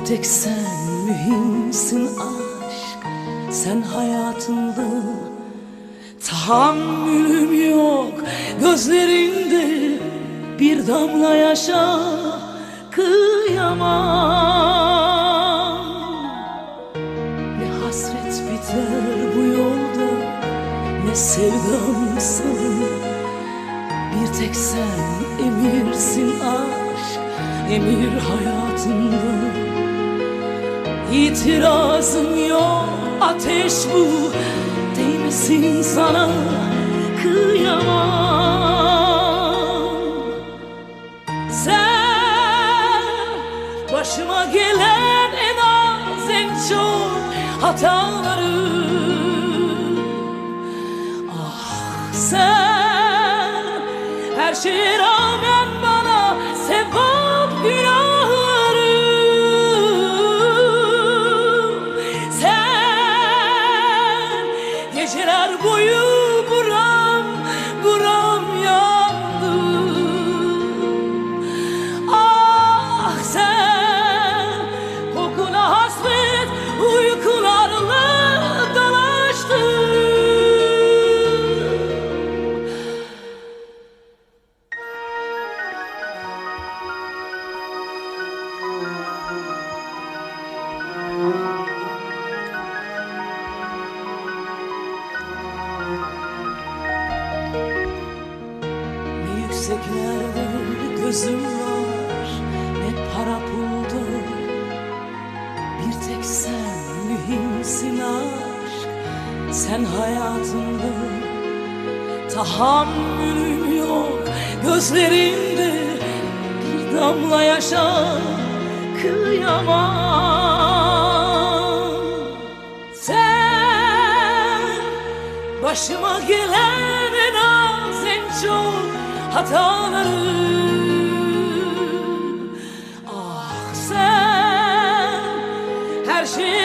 tek sen mühimsin aşk. Sen hayatımda, tahammülüm yok gözlerinde bir damla yaşa kıyamam. Ne hasret biter bu yolda, ne sevdam sana. Bir tek sen emirsin aşk, emir hayatımda. İtirazım yok, ateş bu, değmesin sana kıyamam. Sen başıma gelen en az en çok hatalarım. Ah sen her şeye rağmen bana sevap günahlarım. Sen geceler boyu buram buram yandım. Ah sen kokuna hasret uykularla dalaştın. Ne yükseklerde gözüm var, ne para pulda. Bir tek sen mühimsin aşk, sen hayatımda. Tahammülüm yok gözlerinde bir damla yaşa kıyamam. Sen başıma gelen en az en çok hatalarım. Ah sen her şeye